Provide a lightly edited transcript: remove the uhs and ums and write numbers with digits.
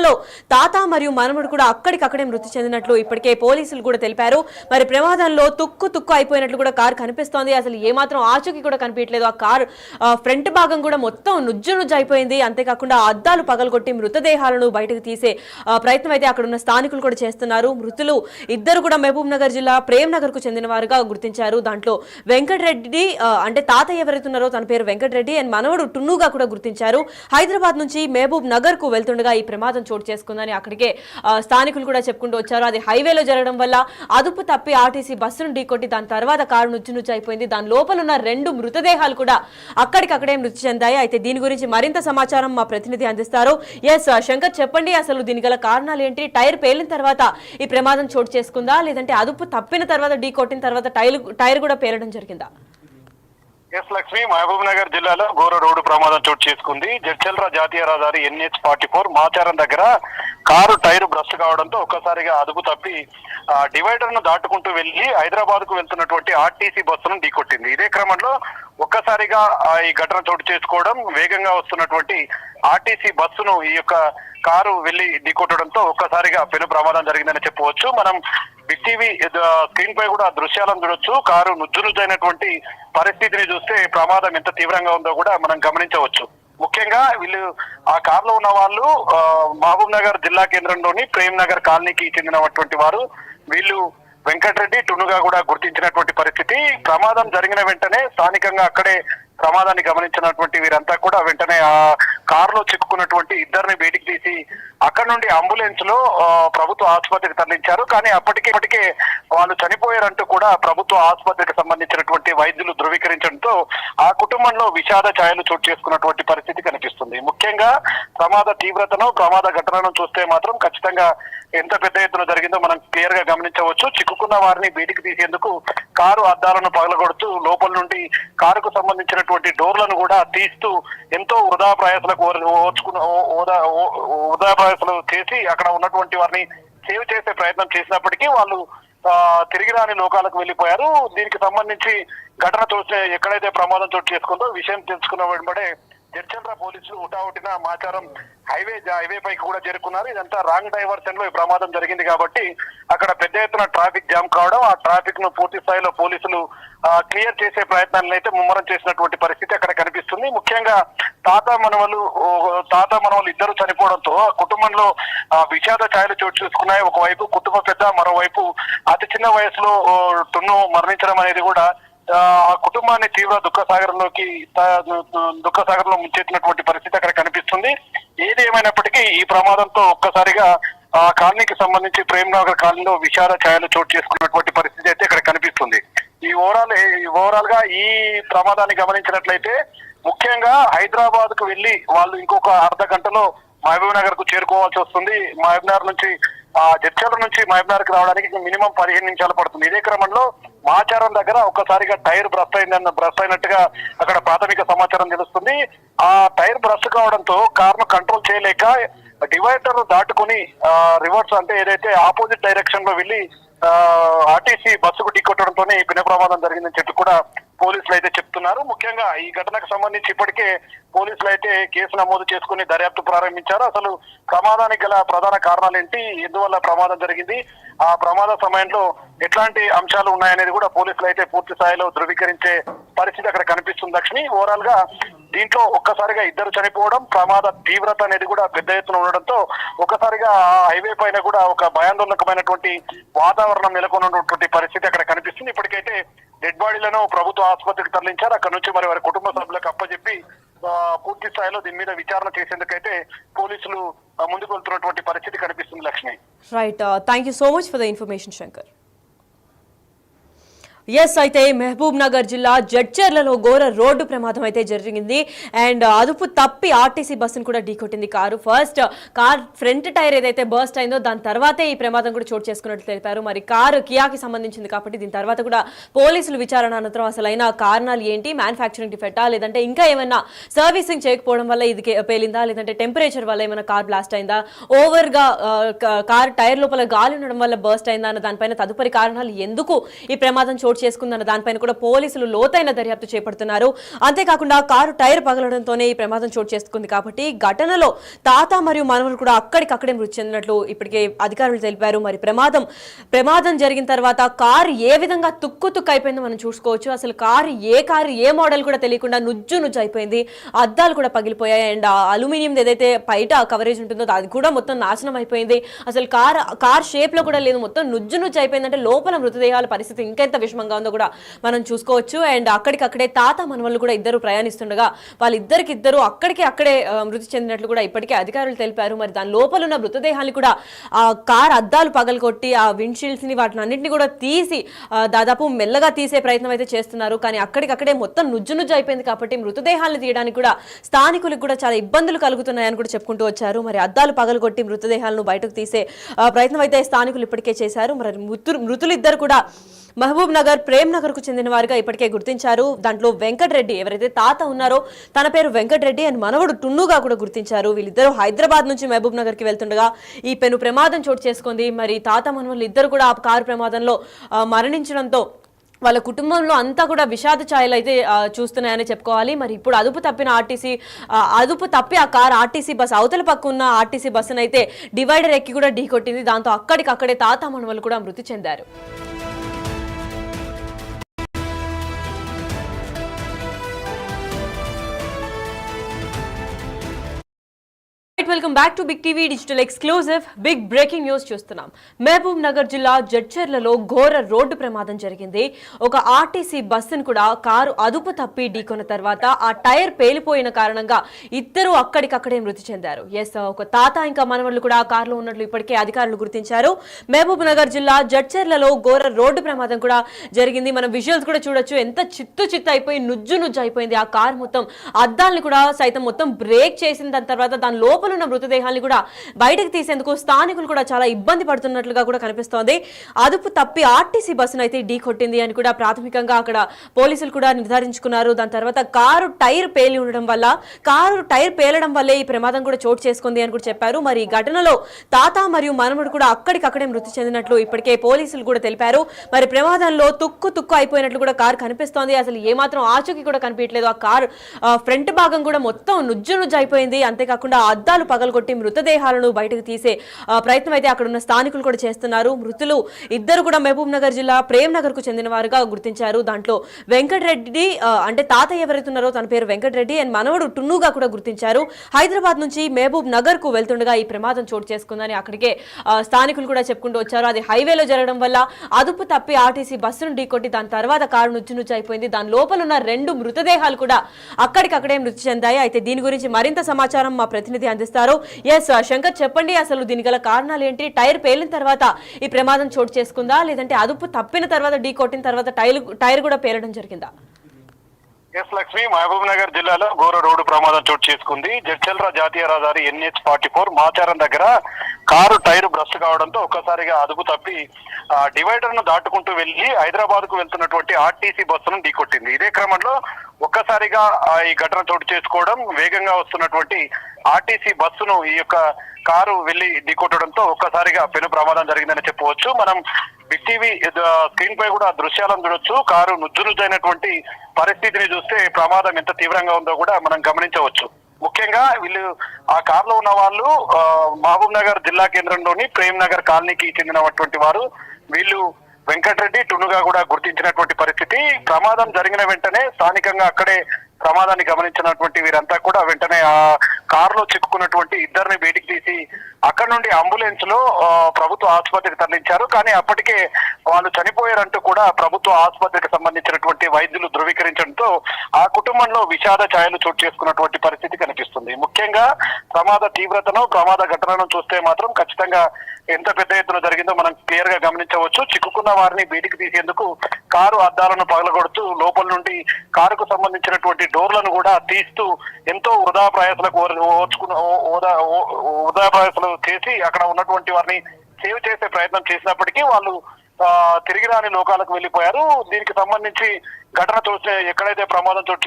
ప్రమాదంలో తాత మరియు మనముడు కూడా అక్కడికక్కడే మృతి చెందినట్లు ఇప్పటికే పోలీసులు కూడా తెలిపారు. మరి ప్రమాదంలో తుక్కు అయిపోయినట్లు కూడా కారు కనిపిస్తోంది. అసలు ఏమాత్రం ఆచూకీ కూడా కనిపించలేదు. ఆ కారు ఫ్రంట్ భాగం కూడా మొత్తం నుజ్జు అయిపోయింది. అంతేకాకుండా అద్దాలు పగలగొట్టి మృతదేహాలను బయటకు తీసే ప్రయత్నం అయితే అక్కడ ఉన్న స్థానికులు కూడా చేస్తున్నారు. మృతులు ఇద్దరు కూడా మహబూబ్ నగర్ జిల్లా ప్రేమ్ నగర్ కు చెందిన వారుగా గుర్తించారు. దాంట్లో వెంకటరెడ్డి అంటే తాత ఎవరైతున్నారో తన పేరు వెంకటరెడ్డి అండ్ మనవడు టున్నుగా కూడా గుర్తించారు. హైదరాబాద్ నుంచి మహబూబ్ నగర్ కు వెళ్తుండగా ఈ ప్రమాదం చోటు చేసుకుందని అక్కడికే స్థానికులు కూడా చెప్పుకుంటూ వచ్చారు. అది హైవేలో జరగడం వల్ల అదుపు తప్పి ఆర్టీసీ బస్సును ఢీకొట్టి దాని తర్వాత కారు నుజ్జు అయిపోయింది. దాని లోపల ఉన్న 2 మృతదేహాలు కూడా అక్కడికక్కడే మృతి చెందాయి. అయితే దీని గురించి మరింత సమాచారం మా ప్రతినిధి అందిస్తారు. ఎస్ శంకర్, చెప్పండి, అసలు దీని గల కారణాలు ఏంటి? టైర్ పేలిన తర్వాత ఈ ప్రమాదం చోటు చేసుకుందా, లేదంటే అదుపు తప్పిన తర్వాత ఢీ కొట్టిన తర్వాత టైర్ కూడా పేలడం జరిగిందా? ఎస్ లక్ష్మి, మహబూబ్ నగర్ జిల్లాలో ఘోర రోడ్డు ప్రమాదం చోటు చేసుకుంది. జడ్చల్రా జాతీయ రహదారి NH44 మాచారం దగ్గర కారు టైర్ బ్రస్ట్ కావడంతో ఒక్కసారిగా అదుపు తప్పి డివైడర్ ను దాటుకుంటూ వెళ్లి హైదరాబాద్ కు వెళ్తున్నటువంటి ఆర్టీసీ బస్సును ఢీకొట్టింది. ఇదే క్రమంలో ఒక్కసారిగా ఈ ఘటన చోటు చేసుకోవడం, వేగంగా వస్తున్నటువంటి ఆర్టీసీ బస్సును ఈ యొక్క కారు వెళ్లి ఢీకొట్టడంతో ఒక్కసారిగా పెను ప్రమాదం జరిగిందని చెప్పవచ్చు. మనం బిగ్ టీవీ స్క్రీన్ పై కూడా దృశ్యాలను చూడొచ్చు. కారు నుజ్జైనటువంటి పరిస్థితిని చూస్తే ప్రమాదం ఎంత తీవ్రంగా ఉందో కూడా మనం గమనించవచ్చు. ముఖ్యంగా వీళ్ళు ఆ కారులో ఉన్న వాళ్ళు మహబూబ్ నగర్ జిల్లా కేంద్రంలోని ప్రేమ్ నగర్ కాలనీకి చెందినటువంటి వారు. వీళ్ళు వెంకటరెడ్డి టున్నుగా కూడా గుర్తించినటువంటి పరిస్థితి. ప్రమాదం జరిగిన వెంటనే స్థానికంగా అక్కడే ప్రమాదాన్ని గమనించినటువంటి వీరంతా కూడా వెంటనే ఆ కారులో చిక్కుకున్నటువంటి ఇద్దరిని బయటికి తీసి అక్కడ నుండి అంబులెన్స్ లో ప్రభుత్వ ఆసుపత్రికి తరలించారు. కానీ అప్పటికే వాళ్ళు చనిపోయారంటూ కూడా ప్రభుత్వ ఆసుపత్రికి సంబంధించినటువంటి వైద్యులు ధృవీకరించడంతో ఆ కుటుంబంలో విషాద ఛాయలు చోటు చేసుకున్నటువంటి పరిస్థితి కనిపిస్తుంది. ముఖ్యంగా ప్రమాద తీవ్రతను, ప్రమాద ఘటనను చూస్తే మాత్రం ఖచ్చితంగా ఎంత పెద్ద ఎత్తున జరిగిందో మనం క్లియర్ గా గమనించవచ్చు. చిక్కుకున్న వారిని బయటికి తీసేందుకు కారు అద్దాలను పగలగొడుతూ లోపల నుండి కారుకు సంబంధించినటువంటి డోర్లను కూడా తీస్తూ ఎంతో వృధా ప్రయాసలు చేసి అక్కడ ఉన్నటువంటి వారిని సేవ్ చేసే ప్రయత్నం చేసినప్పటికీ వాళ్ళు తిరిగి రాని లోకాలకు వెళ్లిపోయారు. దీనికి సంబంధించి ఘటన చూస్తే ఎక్కడైతే ప్రమాదం చోటు చేసుకుందో విషయం తెలుసుకున్న వెంబడే జడ్చల్రా పోలీసులు హుటాహుటిన మాచారం హైవే పైకి కూడా చేరుకున్నారు. ఇదంతా రాంగ్ డైవర్షన్ లో ఈ ప్రమాదం జరిగింది కాబట్టి అక్కడ పెద్ద ఎత్తున ట్రాఫిక్ జామ్ కావడం, ఆ ట్రాఫిక్ ను పూర్తి స్థాయిలో పోలీసులు క్లియర్ చేసే ప్రయత్నాలను అయితే ముమ్మరం చేసినటువంటి పరిస్థితి అక్కడ కనిపిస్తుంది. ముఖ్యంగా తాత మనవలు ఇద్దరు చనిపోవడంతో ఆ కుటుంబంలో విషాద ఛాయలు చోటు చేసుకున్నాయి. ఒకవైపు కుటుంబ పెద్ద, మరోవైపు అతి చిన్న వయసులో టున్ను మరణించడం అనేది కూడా ఆ కుటుంబాన్ని తీవ్ర దుఃఖ సాగరంలో ముంచెత్తినటువంటి పరిస్థితి అక్కడ కనిపిస్తుంది. ఏది ఏమైనప్పటికీ ఈ ప్రమాదంతో ఒక్కసారిగా ఆ కాలనీకి సంబంధించి ప్రేమ్ నగర్ కాలనీలో విషాద ఛాయలు చోటు చేసుకున్నటువంటి పరిస్థితి అయితే ఇక్కడ కనిపిస్తుంది. ఓవరాల్ గా ఈ ప్రమాదాన్ని గమనించినట్లయితే ముఖ్యంగా హైదరాబాద్ కు వెళ్లి వాళ్ళు ఇంకొక అర్ధ గంటలో మహబూబ్ నగర్ కు చేరుకోవాల్సి వస్తుంది. మహబూబ్ నగర్ నుంచి జడ్చల్ర నుంచి మహబూబ్ నగర్ కు రావడానికి మినిమం 15 నిమిషాలు పడుతుంది. ఇదే క్రమంలో మాచారం దగ్గర ఒక్కసారిగా టైర్ బ్రస్ట్ అయినట్టుగా అక్కడ ప్రాథమిక సమాచారం తెలుస్తుంది. ఆ టైర్ బ్రస్ట్ కావడంతో కారును కంట్రోల్ చేయలేక డివైడర్ దాటుకుని రివర్స్ అంటే ఏదైతే ఆపోజిట్ డైరెక్షన్ లో వెళ్లి ఆర్టీసీ బస్సుకు ఢీకొట్టడంతో పిన ప్రమాదం జరిగిందని చెప్పి కూడా పోలీసులు అయితే చెప్తున్నారు. ముఖ్యంగా ఈ ఘటనకు సంబంధించి ఇప్పటికే పోలీసులు అయితే కేసు నమోదు చేసుకుని దర్యాప్తు ప్రారంభించారు. అసలు ప్రమాదానికి గల ప్రధాన కారణాలు ఏంటి, ఎందువల్ల ప్రమాదం జరిగింది, ఆ ప్రమాద సమయంలో ఎట్లాంటి అంశాలు ఉన్నాయనేది కూడా పోలీసులు అయితే పూర్తి స్థాయిలో ధృవీకరించే పరిస్థితి అక్కడ కనిపిస్తుంది. లక్ష్మి, ఓవరాల్ గా దీంట్లో ఒక్కసారిగా ఇద్దరు చనిపోవడం, ప్రమాద తీవ్రత అనేది కూడా పెద్ద ఎత్తున ఉండడంతో ఒక్కసారిగా హైవే పైన కూడా ఒక భయాందోళనకమైనటువంటి వాతావరణం నెలకొన్నటువంటి పరిస్థితి అక్కడ కనిపిస్తుంది. ఇప్పటికైతే డెడ్ బాడీలను ప్రభుత్వ ఆసుపత్రికి తరలించారు. అక్కడ నుంచి మరి వారి కుటుంబ సభ్యులకు అప్పచెప్పి పూర్తి స్థాయిలో దీని మీద విచారణ చేసేందుకైతే పోలీసులు ముందుకు వెళ్తున్నటువంటి పరిస్థితి కనిపిస్తుంది. Lakshmi, right, thank you so much for the information Shankar. Yes, అయితే మహబూబ్ నగర్ జిల్లా జడ్చర్లలో ఘోర రోడ్డు ప్రమాదం అయితే జరిగింది. అండ్ అదుపు తప్పి ఆర్టీసీ బస్సును కూడా ఢీకొట్టింది car. First car front tyre ఏదైతే బర్స్ట్ అయిందో దాని తర్వాతే ఈ ప్రమాదం కూడా చోటు చేసుకున్నట్లు తెలిపారు. మరి కారు కియాకి సంబంధించింది కాబట్టి దీని తర్వాత కూడా పోలీసులు విచారణ అనంతరం అసలైన కారణాలు ఏంటి, మ్యానుఫ్యాక్చరింగ్ డిఫెక్టా లేదంటే ఇంకా ఏమైనా సర్వీసింగ్ చేయకపోవడం వల్ల ఇది పేలిందా, లేదంటే టెంపరేచర్ వల్ల ఏమైనా కార్ బ్లాస్ట్ అయిందా, ఓవర్గా కార్ టైర్ లోపల గాలి ఉండడం వల్ల బర్స్ట్ అయిందా అన్న దానిపైన తదుపరి కారణాలు ఎందుకు ఈ ప్రమాదం చోటు చోటు చేసుకుందన్న దానిపైన కూడా పోలీసులు లోతైన దర్యాప్తు చేపడుతున్నారు. అంతేకాకుండా కారు టైర్ పగలడంతోనే ఈ ప్రమాదం చోటు చేసుకుంది కాబట్టి ఘటనలో తాత మరియు మనవలు కూడా అక్కడికక్కడే మృతి చెందినట్లు ఇప్పటికే అధికారులు తెలిపారు. మరి ప్రమాదం జరిగిన తర్వాత కారు ఏ విధంగా తుక్కు అయిపోయిందో మనం చూసుకోవచ్చు. అసలు కారు ఏ మోడల్ కూడా తెలియకుండా నుజ్జు అయిపోయింది. అద్దాలు కూడా పగిలిపోయాయి. అండ్ అల్యూమినియం ఏదైతే బయట కవరేజ్ ఉంటుందో అది కూడా మొత్తం నాశనం అయిపోయింది. అసలు కార్ షేప్ లో కూడా లేదు, మొత్తం నుజ్జు అయిపోయిందంటే లోపల మృతదేహాల పరిస్థితి ఇంకెంత విషమంగా ఉందో కూడా మనం చూసుకోవచ్చు. అండ్ అక్కడికక్కడే తాత మనవళ్ళు కూడా ఇద్దరు ప్రయాణిస్తుండగా వాళ్ళిద్దరికిద్దరు అక్కడే మృతి చెందినట్లు కూడా ఇప్పటికే అధికారులు తెలిపారు. మరి దాని లోపల ఉన్న మృతదేహాన్ని కూడా ఆ కార్ అద్దాలు పగలగొట్టి ఆ విండ్షీల్డ్స్ ని వాటిని అన్నింటినీ కూడా తీసి దాదాపు మెల్లగా తీసే ప్రయత్నం అయితే చేస్తున్నారు. కానీ అక్కడికక్కడే మొత్తం నుజ్జు అయిపోయింది కాబట్టి మృతదేహాలను తీయడానికి కూడా స్థానికులకు కూడా చాలా ఇబ్బందులు కలుగుతున్నాయని కూడా చెప్పుకుంటూ వచ్చారు. మరి అద్దాలు పగలగొట్టి మృతదేహాలను బయటకు తీసే ప్రయత్నం అయితే స్థానికులు ఇప్పటికే చేశారు. మరి మృతులిద్దరు కూడా మహబూబ్ నగర్, ప్రేమ్ నగర్ కు చెందిన వారుగా ఇప్పటికే గుర్తించారు. దాంట్లో వెంకటరెడ్డి ఎవరైతే తాత ఉన్నారో తన పేరు వెంకటరెడ్డి అండ్ మనవడు టున్నుగా కూడా గుర్తించారు. వీళ్ళిద్దరూ హైదరాబాద్ నుంచి మహబూబ్ నగర్ కి వెళ్తుండగా ఈ పెను ప్రమాదం చోటు చేసుకుంది. మరి తాత మనవళ్ళు ఇద్దరు కూడా ఆ కారు ప్రమాదంలో మరణించడంతో వాళ్ళ కుటుంబంలో అంతా కూడా విషాద ఛాయలు అయితే చూస్తున్నాయని చెప్పుకోవాలి. మరి ఇప్పుడు అదుపు తప్పి ఆ కార్ ఆర్టీసీ బస్ అవతల పక్క ఉన్న ఆర్టీసీ బస్సును అయితే డివైడర్ ఎక్కి కూడా ఢీకొట్టింది. దాంతో అక్కడికక్కడే తాత మనవలు కూడా మృతి చెందారు. Welcome back to big TV digital exclusive. Big breaking news చూస్తున్నాం. మహబూబ్ నగర్ జిల్లా జడ్చర్లలో ఘోర రోడ్డు ప్రమాదం జరిగింది. ఒక ఆర్టీసీ బస్సును కూడా కారు అదుపు తప్పి ఢీకొన్న తర్వాత ఆ టైర్ పేలిపోయిన కారణంగా ఇద్దరు అక్కడికక్కడే మృతి చెందారు. ఒక తాత ఇంకా మనవళ్ళు కూడా ఆ కారులో ఉన్నట్లు ఇప్పటికే అధికారులు గుర్తించారు. మహబూబ్ నగర్ జిల్లా జడ్చర్లలో ఘోర రోడ్డు ప్రమాదం కూడా జరిగింది. మనం విజువల్స్ కూడా చూడొచ్చు. ఎంత చిత్తు అయిపోయి నుజ్జు అయిపోయింది ఆ కారు. మొత్తం అద్దాలని కూడా సైతం మొత్తం బ్రేక్ చేసిన దాని తర్వాత దాని లోపల ఉన్న మృతదేహాన్ని కూడా బయటకు తీసేందుకు స్థానికులు కూడా చాలా ఇబ్బంది పడుతున్నట్లుగా కూడా కనిపిస్తోంది. అదుపు తప్పి ఆర్టీసీ బస్సును అయితే ఢీ కొట్టింది అని కూడా ప్రాథమికంగా అక్కడ పోలీసులు కూడా నిర్ధారించుకున్నారు. దాని తర్వాత కారు టైర్ పేలడం వల్లే ఈ ప్రమాదం కూడా చోటు చేసుకుంది అని కూడా చెప్పారు. మరి ఈ ఘటనలో తాత మరియు మనముడు కూడా అక్కడికక్కడే మృతి చెందినట్లు ఇప్పటికే పోలీసులు కూడా తెలిపారు. మరి ప్రమాదంలో తుక్కు అయిపోయినట్లు కూడా కారు కనిపిస్తోంది. అసలు ఏమాత్రం ఆచూకీ కూడా కనిపించలేదు. ఆ కారు ఫ్రంట్ భాగం కూడా మొత్తం నుజ్జు అయిపోయింది. అంతేకాకుండా అద్దాలు పగలగొట్టి మృతదేహాలను బయటకు తీసే ప్రయత్నం అయితే అక్కడ ఉన్న స్థానికులు కూడా చేస్తున్నారు. మృతులు ఇద్దరు కూడా మహబూబ్ నగర్ జిల్లా ప్రేమ్ నగర్ కు చెందిన వారుగా గుర్తించారు. దాంట్లో వెంకటరెడ్డి అంటే తాత ఎవరైతున్నారో తన పేరు వెంకటరెడ్డి అండ్ మనవడు టున్నుగా కూడా గుర్తించారు. హైదరాబాద్ నుంచి మహబూబ్ నగర్ కు వెళ్తుండగా ఈ ప్రమాదం చోటు చేసుకుందని అక్కడికే స్థానికులు కూడా చెప్పుకుంటూ వచ్చారు. అది హైవేలో జరగడం వల్ల అదుపు తప్పి ఆర్టీసీ బస్సును ఢీకొట్టి దాని తర్వాత కారు నుజ్జు అయిపోయింది. దాని లోపల ఉన్న 2 మృతదేహాలు కూడా అక్కడికక్కడే మృతి చెందాయి. అయితే దీని గురించి మరింత సమాచారం మా ప్రతినిధి అందిస్తారు. శంకర్, చెప్పండి, అసలు దీని గల కారణాలు ఏంటి? టైర్ పేలిన తర్వాత ఈ ప్రమాదం చోటు చేసుకుందా, లేదంటే అదుపు తప్పిన తర్వాత ఢీ కొట్టిన తర్వాత టైర్ కూడా పేలడం జరిగిందా? లక్ష్మి, మహబూబ్ నగర్ జిల్లాలో ఘోర రోడ్డు ప్రమాదం చోటు చేసుకుంది. జడ్చర్ల జాతీయ రహదారి NH44 మాచారం దగ్గర కారు టైర్ బ్రస్ట్ కావడంతో ఒక్కసారిగా అదుపు తప్పి డివైడర్ ను దాటుకుంటూ వెళ్లి హైదరాబాద్ కు వెళ్తున్నటువంటి ఆర్టీసీ బస్సును ఢీకొట్టింది. ఇదే క్రమంలో ఒక్కసారిగా ఈ ఘటన చోటు చేసుకోవడం, వేగంగా వస్తున్నటువంటి ఆర్టీసీ బస్సును ఈ యొక్క కారు వెళ్లి ఢీకొట్టడంతో ఒక్కసారిగా పెను ప్రమాదం జరిగిందని చెప్పవచ్చు. మనం బిగ్ టీవీ స్క్రీన్ పై కూడా దృశ్యాలను చూడొచ్చు. కారు నుజ్జైనటువంటి పరిస్థితిని చూస్తే ప్రమాదం ఎంత తీవ్రంగా ఉందో కూడా మనం గమనించవచ్చు. ముఖ్యంగా వీళ్ళు ఆ కారులో ఉన్న వాళ్ళు మహబూబ్ నగర్ జిల్లా కేంద్రంలోని ప్రేమ్ నగర్ కాలనీకి చెందినటువంటి వారు. వీళ్ళు వెంకటరెడ్డి, టున్నుగా కూడా గుర్తించినటువంటి పరిస్థితి. ప్రమాదం జరిగిన వెంటనే స్థానికంగా అక్కడే ప్రమాదాన్ని గమనించినటువంటి వీరంతా కూడా వెంటనే ఆ కారులో చిక్కుకున్నటువంటి ఇద్దరిని బయటికి తీసి అక్కడ నుండి అంబులెన్స్ లో ప్రభుత్వ ఆసుపత్రికి తరలించారు. కానీ అప్పటికే వాళ్ళు చనిపోయారంటూ కూడా ప్రభుత్వ ఆసుపత్రికి సంబంధించినటువంటి వైద్యులు ధృవీకరించడంతో ఆ కుటుంబంలో విషాద ఛాయలు చోటు చేసుకున్నటువంటి పరిస్థితి కనిపిస్తుంది. ముఖ్యంగా ప్రమాద తీవ్రతను, ప్రమాద ఘటనను చూస్తే మాత్రం ఖచ్చితంగా ఎంత పెద్ద ఎత్తున జరిగిందో మనం క్లియర్ గా గమనించవచ్చు. చిక్కుకున్న వారిని బయటికి తీసేందుకు కారు అద్దాలను పగలగొడుతూ లోపల నుండి కారుకు సంబంధించినటువంటి డోర్లను కూడా తీస్తూ ఎంతో వృధా ప్రయాసాలకు చేసి అక్కడ ఉన్నటువంటి వారిని సేవ్ చేసే ప్రయత్నం చేసినప్పటికీ వాళ్ళు తిరిగి రాని లోకాలకు వెళ్లిపోయారు. దీనికి సంబంధించి ఘటన చూస్తే ఎక్కడైతే ప్రమాదం చోటు